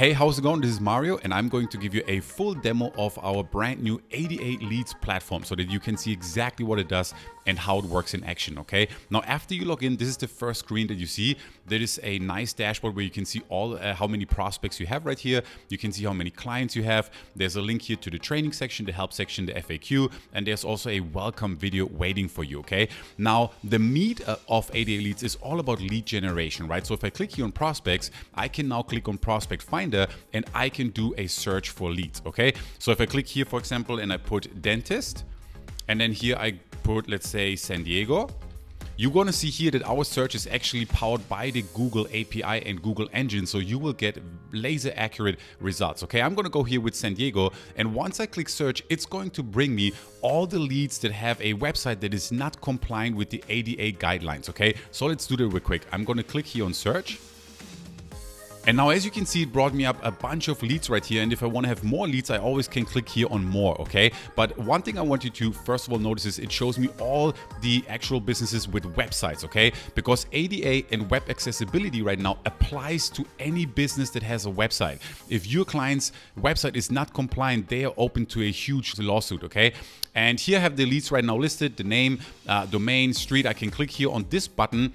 Hey, how's it going? This is Mario, and I'm going to give you a full demo of our brand new 88 Leadz platform so that you can see exactly what it does and how it works in action, okay? Now, after you log in, this is the first screen that you see. There is a nice dashboard where you can see all how many prospects you have right here. You can see how many clients you have. There's a link here to the training section, the help section, the FAQ, and there's also a welcome video waiting for you, okay? Now, the meat of 88 Leadz is all about lead generation, right? So if I click here on prospects, I can now click on Prospect Finder and I can do a search for leads, okay? So if I click here, for example, and I put dentist, and then here I put, let's say, San Diego, you're going to see here that our search is actually powered by the Google API and Google engine, so you will get laser accurate results, okay? I'm going to go here with San Diego, and once I click search, it's going to bring me all the leads that have a website that is not compliant with the ADA guidelines, okay? So let's do that real quick. I'm going to click here on search. And now, as you can see, it brought me up a bunch of leads right here. And if I want to have more leads, I always can click here on more, okay? But one thing I want you to first of all notice is it shows me all the actual businesses with websites, okay? Because ADA and web accessibility right now applies to any business that has a website. If your client's website is not compliant, they are open to a huge lawsuit, okay? And here I have the leads right now listed, the name, domain, street. I can click here on this button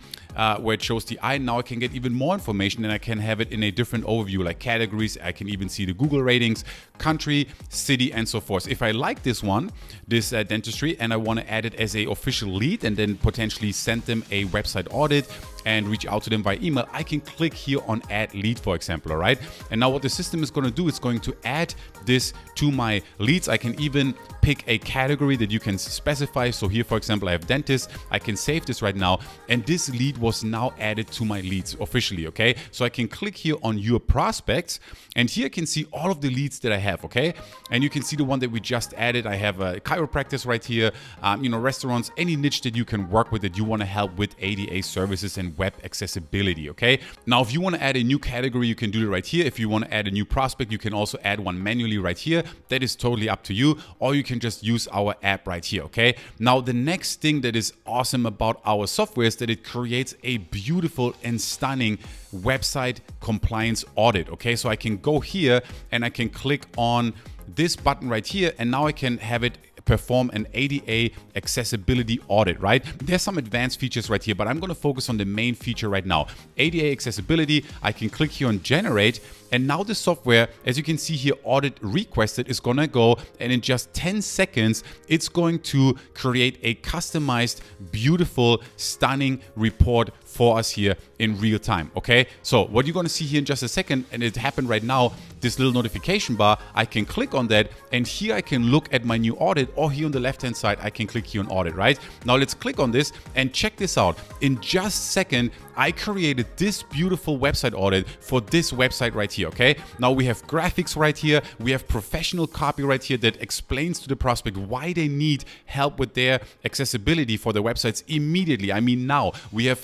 where it shows the eye. Now I can get even more information and I can have it in a different overview like categories. I can even see the Google ratings, country, city, and so forth. If I like this one, this dentistry, and I want to add it as an official lead and then potentially send them a website audit and reach out to them by email, I can click here on add lead, for example, all right? And now what the system is going to do, it's going to add this to my leads. I can even pick a category that you can specify. So here, for example, I have dentist. I can save this right now. And this lead was now added to my leads officially, okay? So I can click here on your prospects. And here I can see all of the leads that I have, okay? And you can see the one that we just added. I have a chiropractic right here, restaurants, any niche that you can work with that you want to help with ADA services and web accessibility, okay? Now, if you want to add a new category, you can do it right here. If you want to add a new prospect, you can also add one manually right here. That is totally up to you. Or you can just use our app right here, okay? Now, the next thing that is awesome about our software is that it creates a beautiful and stunning website compliance audit, okay? So I can go here and I can click on this button right here, and now I can have it perform an ADA accessibility audit, right? There's some advanced features right here, but I'm going to focus on the main feature right now. ADA accessibility, I can click here on generate, and now the software, as you can see here, audit requested, is going to go, and in just 10 seconds, it's going to create a customized, beautiful, stunning report for us here in real time, okay? So what you're going to see here in just a second, and it happened right now, this little notification bar, I can click on that, and here I can look at my new audit, or here on the left-hand side, I can click here on audit, right? Now let's click on this and check this out. In just a second, I created this beautiful website audit for this website right here, okay? Now we have graphics right here. We have professional copy right here that explains to the prospect why they need help with their accessibility for their websites immediately. I mean, now we have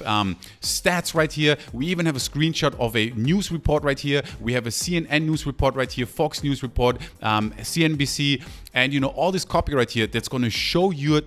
stats right here. We even have a screenshot of a news report right here. We have a CNN news report right here, Fox News report, CNBC, and all this copy right here that's going to show your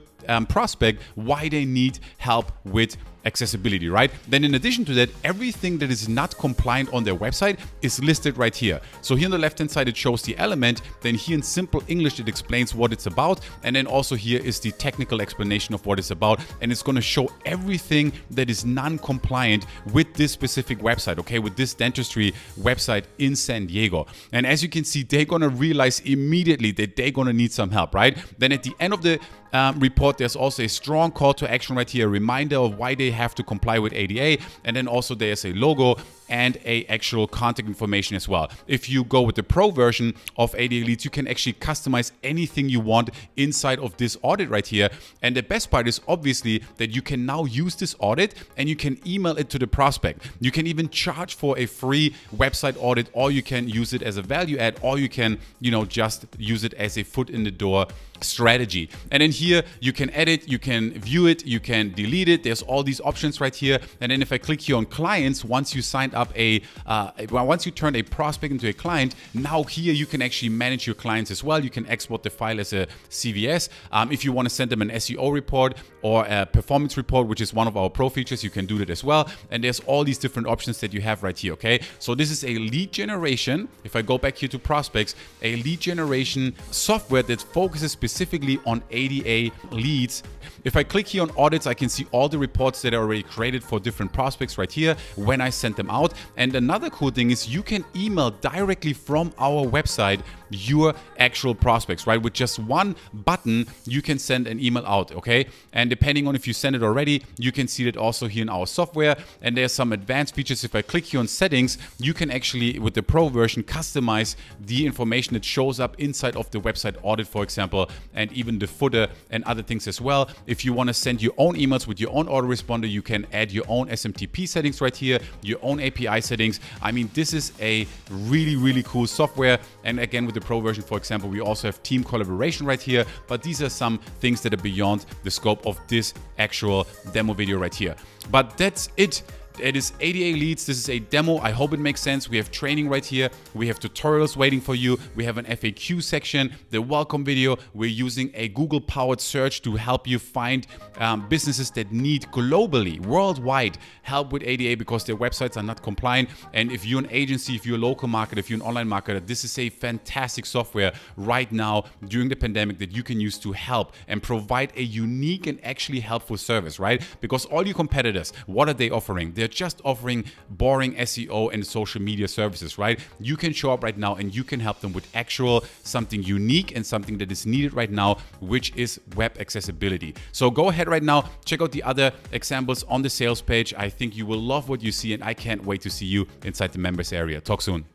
prospect why they need help with accessibility, right? Then in addition to that, everything that is not compliant on their website is listed right here. So here on the left hand side, it shows the element. Then here in simple English, it explains what it's about. And then also here is the technical explanation of what it's about. And it's going to show everything that is non-compliant with this specific website, okay? With this dentistry website in San Diego. And as you can see, they're going to realize immediately that they're going to need some help, right? Then at the end of the report, there's also a strong call to action right here, a reminder of why they have to comply with ADA, and then also there's a logo and a actual contact information as well. If you go with the pro version of ADA Leadz, you can actually customize anything you want inside of this audit right here. And the best part is obviously that you can now use this audit and you can email it to the prospect. You can even charge for a free website audit, or you can use it as a value add, or you can, just use it as a foot in the door strategy. And then here you can edit, you can view it, you can delete it. There's all these options right here. And then if I click here on clients, once you signed up once you turn a prospect into a client, now here you can actually manage your clients as well. You can export the file as a CVS. If you want to send them an SEO report or a performance report, which is one of our pro features, you can do that as well. And there's all these different options that you have right here, okay? So this is a lead generation. If I go back here to prospects, a lead generation software that focuses specifically on ADA leads. If I click here on audits, I can see all the reports that are already created for different prospects right here when I sent them out. And another cool thing is you can email directly from our website your actual prospects, right? With just one button, you can send an email out, okay? And depending on if you send it already, you can see it also here in our software. And there's some advanced features. If I click here on settings, you can actually, with the pro version, customize the information that shows up inside of the website audit, for example, and even the footer and other things as well. If you want to send your own emails with your own autoresponder, you can add your own SMTP settings right here, your own API settings. I mean, this is a really, really cool software. And again, with the pro version, for example, we also have team collaboration right here, but these are some things that are beyond the scope of this actual demo video right here. But that's it. It is ADA Leads. This is a demo. I hope it makes sense. We have training right here. We have tutorials waiting for you. We have an FAQ section, the welcome video. We're using a Google-powered search to help you find businesses that need globally, worldwide help with ADA because their websites are not compliant. And if you're an agency, if you're a local marketer, if you're an online marketer, this is a fantastic software right now during the pandemic that you can use to help and provide a unique and actually helpful service, right? Because all your competitors, what are they offering? They're just offering boring SEO and social media services, right? You can show up right now and you can help them with actual something unique and something that is needed right now, which is web accessibility. So go ahead right now, check out the other examples on the sales page. I think you will love what you see and I can't wait to see you inside the members area. Talk soon.